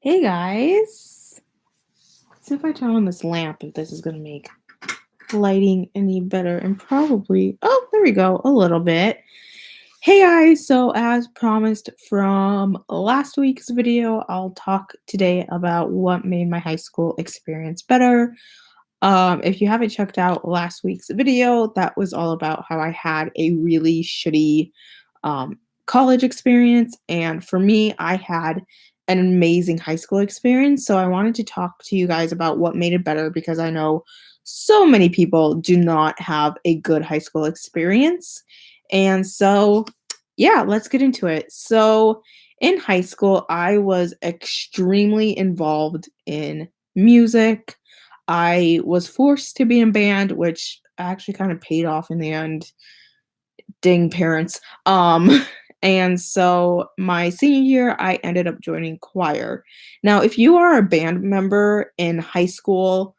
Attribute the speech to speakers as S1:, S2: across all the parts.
S1: Hey guys. See if I turn on this lamp, if this is gonna make lighting any better, and probably, oh, there we go, a little bit. Hey guys, so as promised from last week's video, I'll talk today about what made my high school experience better. If you haven't checked out last week's video, that was all about how I had a really shitty um, college experience. And for me, I had an amazing high school experience. So I wanted to talk to you guys about what made it better because I know so many people do not have a good high school experience. And so, yeah, let's get into it. So, in high school, I was extremely involved in music. I was forced to be in band, which actually kind of paid off in the end. Ding parents. And so my senior year, I ended up joining choir. Now, if you are a band member in high school,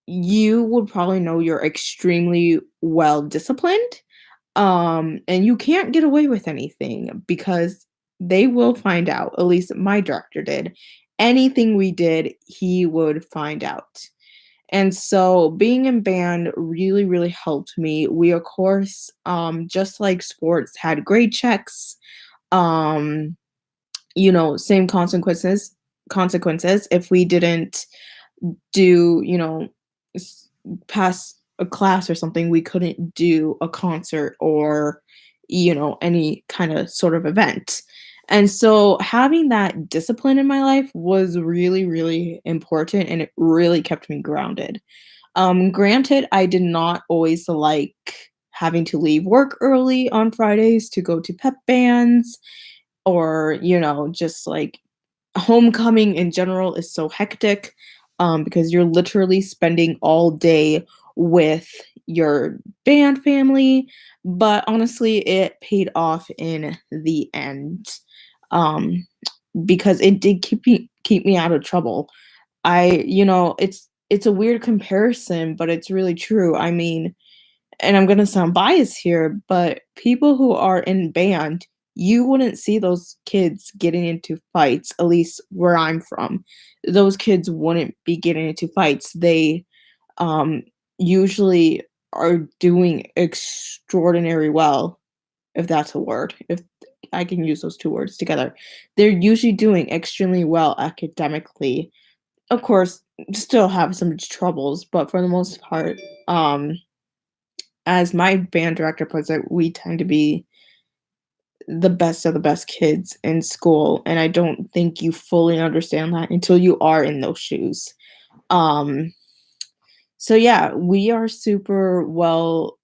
S1: you would probably know you're extremely well disciplined. And you can't get away with anything because they will find out. At least my director did. Anything we did, he would find out. And so being in band really, really helped me. We, of course, just like sports, had grade checks. Um, same consequences if we didn't do, s- pass a class or something, we couldn't do a concert or, any kind of sort of event. And so having that discipline in my life was really, really important and it really kept me grounded. Granted, I did not always like having to leave work early on Fridays to go to pep bands or, just like homecoming in general is so hectic because you're literally spending all day with your band family. But honestly, it paid off in the end um, because it did keep me out of trouble. It's a weird comparison, but it's really true. I mean, and I'm gonna sound biased here, but people who are in band, you wouldn't see those kids getting into fights, at least where I'm from. Those kids wouldn't be getting into fights. They um usually are doing extraordinary well, if that's a word. If I can use those two words together. They're usually doing extremely well academically. Of course, still have some troubles, but for the most part, um as my band director puts it, we tend to be the best of the best kids in school, and I don't think you fully understand that until you are in those shoes. Um, so yeah, we are super well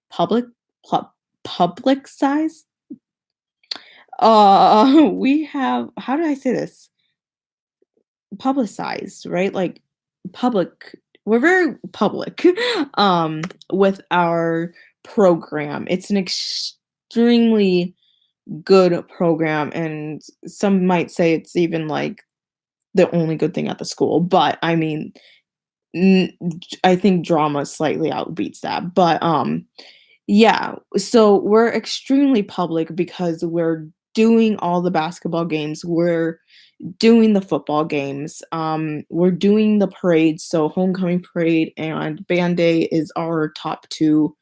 S1: publicized. We have, how do I say this? Publicized, right? Like public. We're very public with our program. It's an extremely good program, and some might say it's even like the only good thing at the school. But I mean, n- I think drama slightly outbeats that. But yeah, so we're extremely public because we're doing all the basketball games. We're doing the football games. We're doing the parades. So homecoming parade and band day is our top two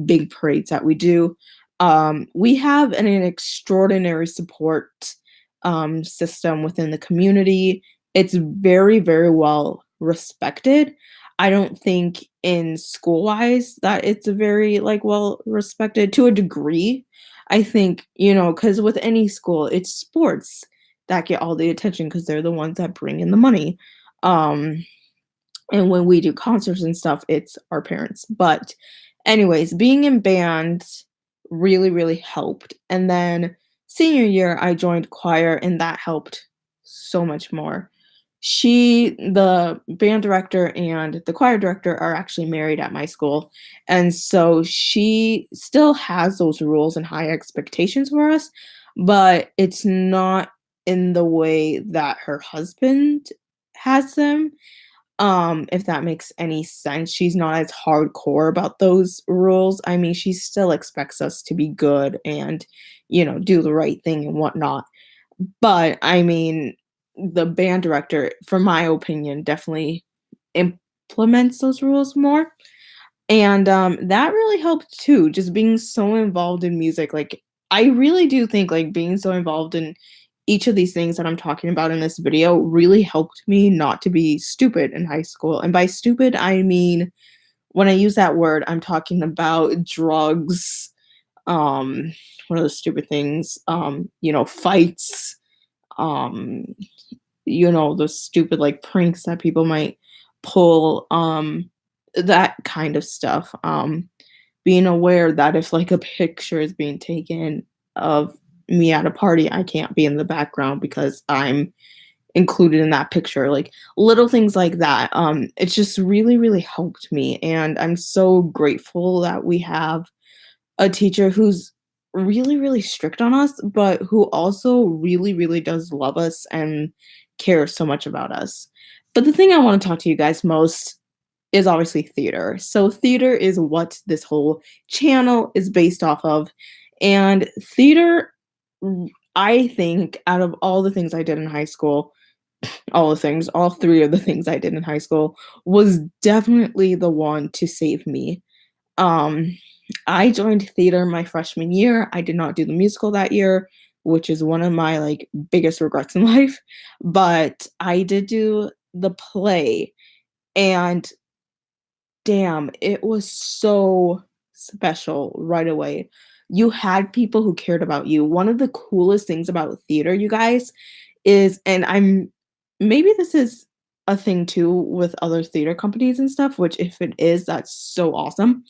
S1: big parades that we do. We have an extraordinary support system within the community. It's very, very well respected. I don't think in school wise that it's very like well respected to a degree. I think, because with any school, it's sports that get all the attention because they're the ones that bring in the money. Um, and when we do concerts and stuff, it's our parents. But anyways, being in band really, really helped. And then senior year, I joined choir, and that helped so much more. The band director and the choir director are actually married at my school. And so she still has those rules and high expectations for us, but it's not in the way that her husband has them, if that makes any sense. She's not as hardcore about those rules. I mean, she still expects us to be good and, do the right thing and whatnot. But I mean, the band director, for my opinion, definitely implements those rules more. And, that really helped too, just being so involved in music, like, I really do think, like, being so involved in each of these things that I'm talking about in this video really helped me not to be stupid in high school, and by stupid, I mean when I use that word, I'm talking about drugs, what are those stupid things? Fights, um, those stupid, like, pranks that people might pull, that kind of stuff, being aware that if, like, a picture is being taken of me at a party, I can't be in the background because I'm included in that picture, like, little things like that, it's just really, really helped me, and I'm so grateful that we have a teacher who's really, really strict on us, but who also really, really does love us and cares so much about us. But the thing I wanna talk to you guys most is obviously theater. So theater is what this whole channel is based off of, and theater, I think out of all the things I did in high school, all the things, all 3 of the things I did in high school, was definitely the one to save me. Um, I joined theater my freshman year. I did not do the musical that year, which is one of my, like, biggest regrets in life, but I did do the play, and damn, it was so special right away. You had people who cared about you. One of the coolest things about theater, you guys, is and I'm maybe this is a thing too with other theater companies and stuff, which if it is, that's so awesome.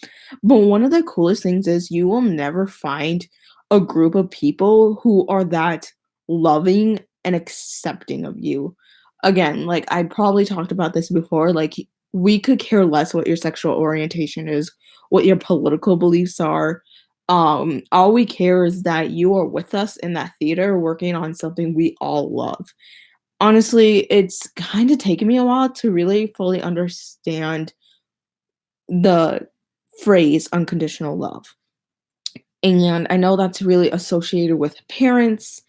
S1: But one of the coolest things is you will never find a group of people who are that loving and accepting of you. Again, like I probably talked about this before, like we could care less what your sexual orientation is, what your political beliefs are. All we care is that you are with us in that theater working on something we all love. Honestly, it's kinda taken me a while to really fully understand the phrase unconditional love. And I know that's really associated with parents,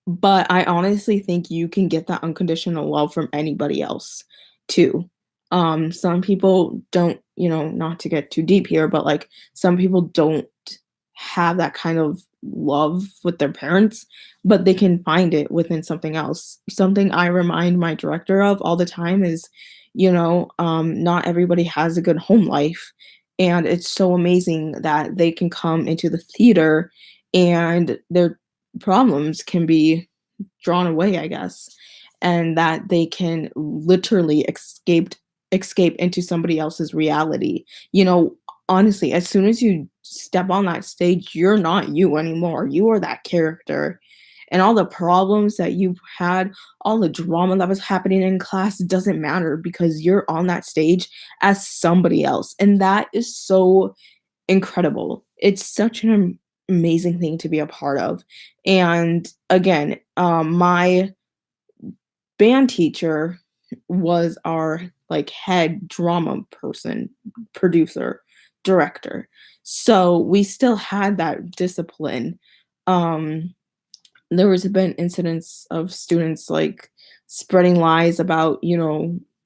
S1: but I honestly think you can get that unconditional love from anybody else too. Some people don't, not to get too deep here, but like some people don't have that kind of love with their parents, but they can find it within something else. Something I remind my director of all the time is, not everybody has a good home life. And it's so amazing that they can come into the theater and their problems can be drawn away, I guess, and that they can literally escape into somebody else's reality. Honestly, as soon as you step on that stage, you're not you anymore. You are that character. And all the problems that you had, all the drama that was happening in class doesn't matter because you're on that stage as somebody else. And that is so incredible. It's such an amazing thing to be a part of. And again, my band teacher was our like head drama person, producer, director. So we still had that discipline. Um, there was been incidents of students like spreading lies about,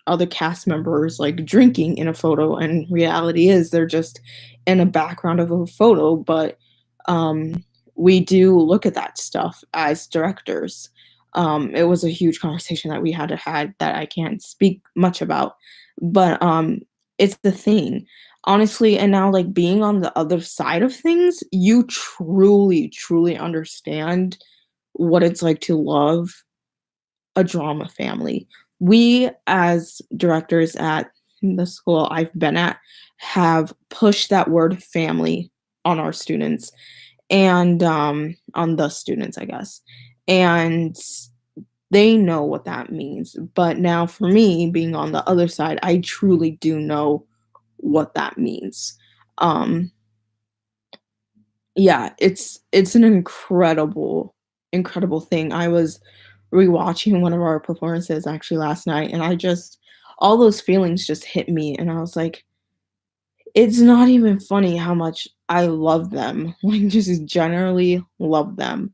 S1: other cast members like drinking in a photo, and reality is they're just in a background of a photo, but um we do look at that stuff as directors. It was a huge conversation that we had that I can't speak much about, but it's the thing, honestly. And now, like, being on the other side of things, you truly, truly understand what it's like to love a drama family. We, as directors at the school I've been at, have pushed that word family on our students and on the students, I guess. And they know what that means. But now, for me, being on the other side, I truly do know what that means. Um, yeah, it's an incredible, incredible thing. I was rewatching one of our performances actually last night, and I just all those feelings just hit me, and I was like, it's not even funny how much I love them, like, just generally love them.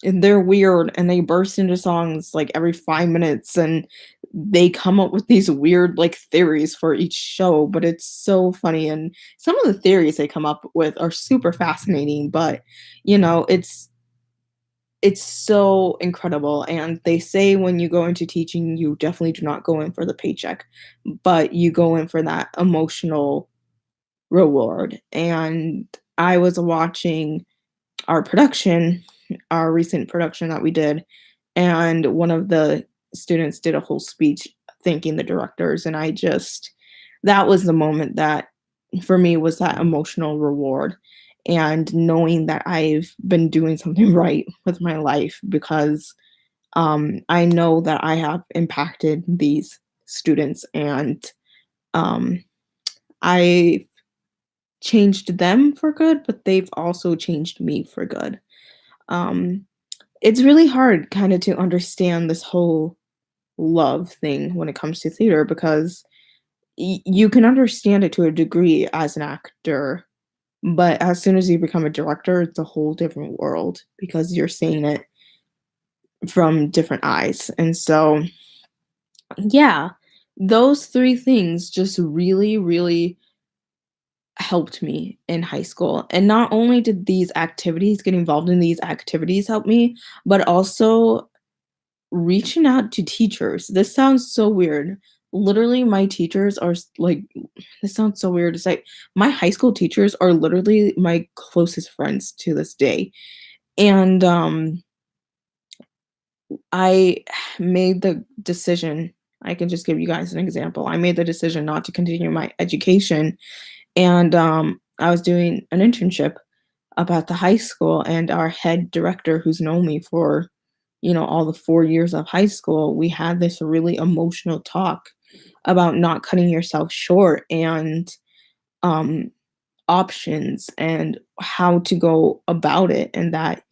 S1: and they're weird and they burst into songs like every 5 minutes, and they come up with these weird like theories for each show, but it's so funny. And some of the theories they come up with are super fascinating, but it's so incredible. And they say when you go into teaching, you definitely do not go in for the paycheck, but you go in for that emotional reward. And I was watching our production, our recent production that we did, and one of the students did a whole speech thanking the directors, and that was the moment that for me was that emotional reward, and knowing that I've been doing something right with my life because I know that I have impacted these students, and um, I changed them for good, but they've also changed me for good. Um, it's really hard kind of to understand this whole love thing when it comes to theater because you can understand it to a degree as an actor, but as soon as you become a director, it's a whole different world because you're seeing it from different eyes. And so, yeah, those three things just really, really helped me in high school. And not only did these activities get involved in these activities help me, but also reaching out to teachers. This sounds so weird. Literally, my teachers are like, this sounds so weird to say. My high school teachers are literally my closest friends to this day. And I made the decision. I can just give you guys an example. I made the decision not to continue my education, and I was doing an internship up at the high school, and our head director, who's known me for all the 4 years of high school, we had this really emotional talk about not cutting yourself short, and um options and how to go about it, and that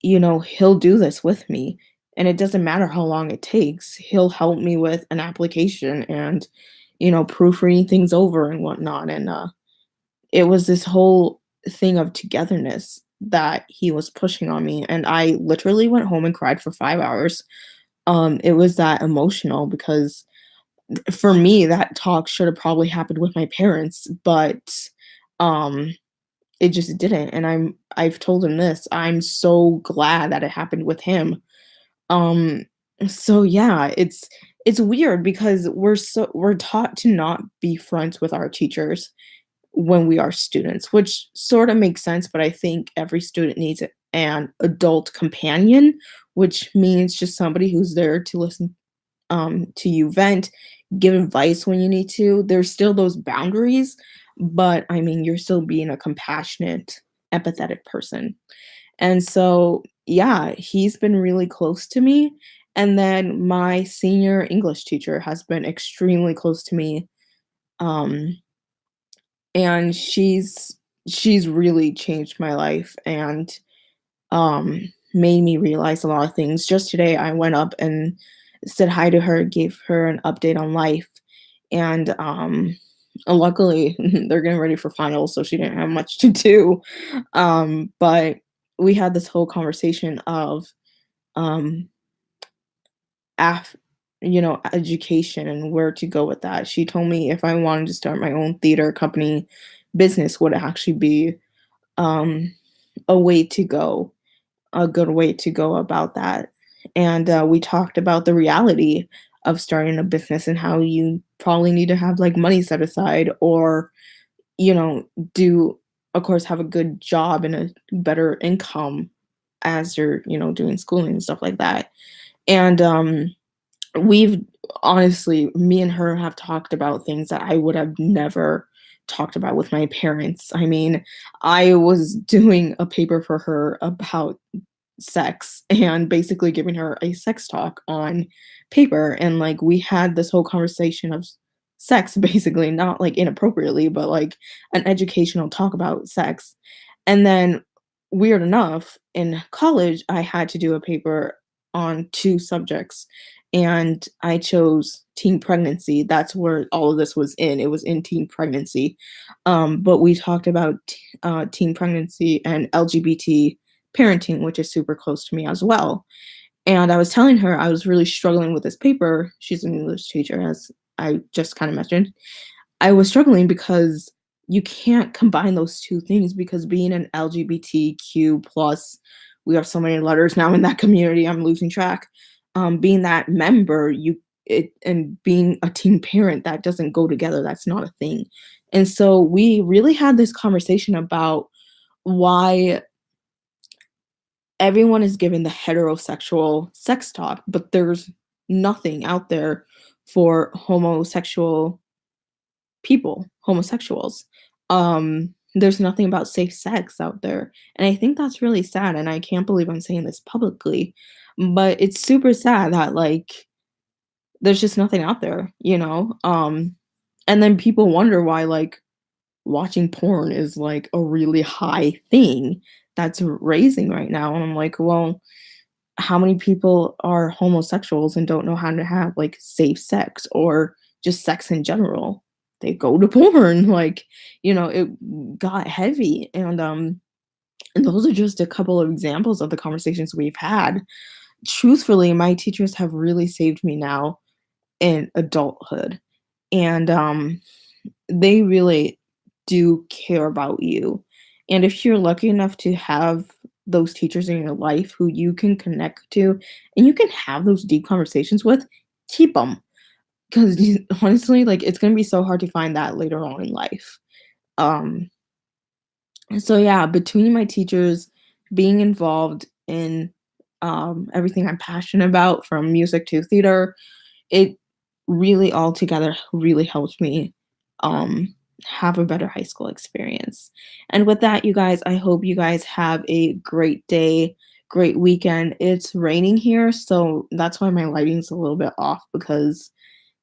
S1: he'll do this with me, and it doesn't matter how long it takes. He'll help me with an application and proofreading things over and whatnot. And it was this whole thing of togetherness that he was pushing on me, and I literally went home and cried for 5 hours. It was that emotional because for me, that talk should have probably happened with my parents, but um, it just didn't. And I've told him this. I'm so glad that it happened with him. Um, so yeah, it's weird because we're taught to not be friends with our teachers when we are students, which sort of makes sense, but I think every student needs an adult companion, which means just somebody who's there to listen to you vent, give advice when you need to. There's still those boundaries, but I mean, you're still being a compassionate, empathetic person. And so, yeah, he's been really close to me. And then my senior English teacher has been extremely close to me. Um, and she's really changed my life and made me realize a lot of things. Just today, I went up and said hi to her, gave her an update on life, and luckily they're getting ready for finals, so she didn't have much to do. But we had this whole conversation of um, af- education and where to go with that. She told me if I wanted to start my own theater company, business would actually be um, a way to go, a good way to go about that. And we talked about the reality of starting a business and how you probably need to have like money set aside or, you know, do, of course, have a good job and a better income as you're, doing schooling and stuff like that. And we've honestly, me and her have talked about things that I would have never talked about with my parents. I mean, I was doing a paper for her about sex and basically giving her a sex talk on paper, and like we had this whole conversation of sex basically, not like inappropriately, but like an educational talk about sex. And then weird enough, in college I had to do a paper on two subjects, and I chose teen pregnancy. That's where all of this was in. It was in teen pregnancy. But we talked about teen pregnancy and LGBT parenting, which is super close to me as well. And I was telling her I was really struggling with this paper. She's an English teacher, as I just kind of mentioned. I was struggling because you can't combine those two things because being an LGBTQ plus, we have so many letters now in that community, I'm losing track. Being that member, and being a teen parent, that doesn't go together. That's not a thing. And so we really had this conversation about why everyone is given the heterosexual sex talk, but there's nothing out there for homosexual people, homosexuals. There's nothing about safe sex out there. And I think that's really sad. And I can't believe I'm saying this publicly, but it's super sad that like there's just nothing out there, you know? And then people wonder why like watching porn is like a really high thing that's raising right now. And I'm like, well, how many people are homosexuals and don't know how to have like safe sex or just sex in general? They go to porn. Like, it got heavy. And those are just a couple of examples of the conversations we've had. Truthfully, my teachers have really saved me now in adulthood. And they really do care about you. And if you're lucky enough to have those teachers in your life who you can connect to and you can have those deep conversations with, keep them. Because honestly, like it's gonna be so hard to find that later on in life. Um, so yeah, between my teachers being involved in everything I'm passionate about, from music to theater, it really altogether really helped me um, have a better high school experience. And with that, you guys, I hope you guys have a great day, great weekend. It's raining here, so that's why my lighting's a little bit off because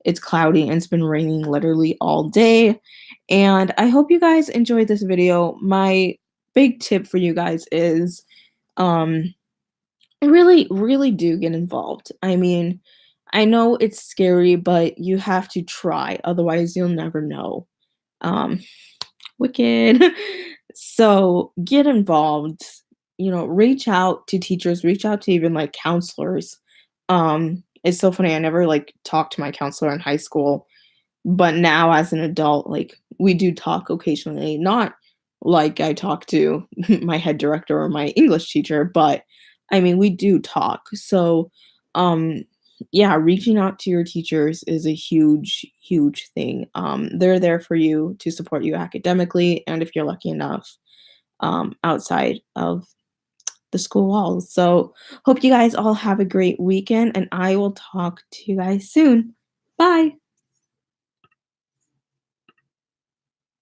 S1: it's cloudy and it's been raining literally all day. And I hope you guys enjoyed this video. My big tip for you guys is um, really, really do get involved. I mean, I know it's scary, but you have to try, otherwise you'll never know. Um, Wicked. So get involved, reach out to teachers, reach out to even like counselors. It's so funny. I never like talked to my counselor in high school, but now as an adult, like we do talk occasionally, not like I talk to my head director or my English teacher, but I mean, we do talk. So, um, yeah, reaching out to your teachers is a huge, huge thing. They're there for you to support you academically, and if you're lucky enough, outside of the school walls. So, hope you guys all have a great weekend, and I will talk to you guys soon. Bye.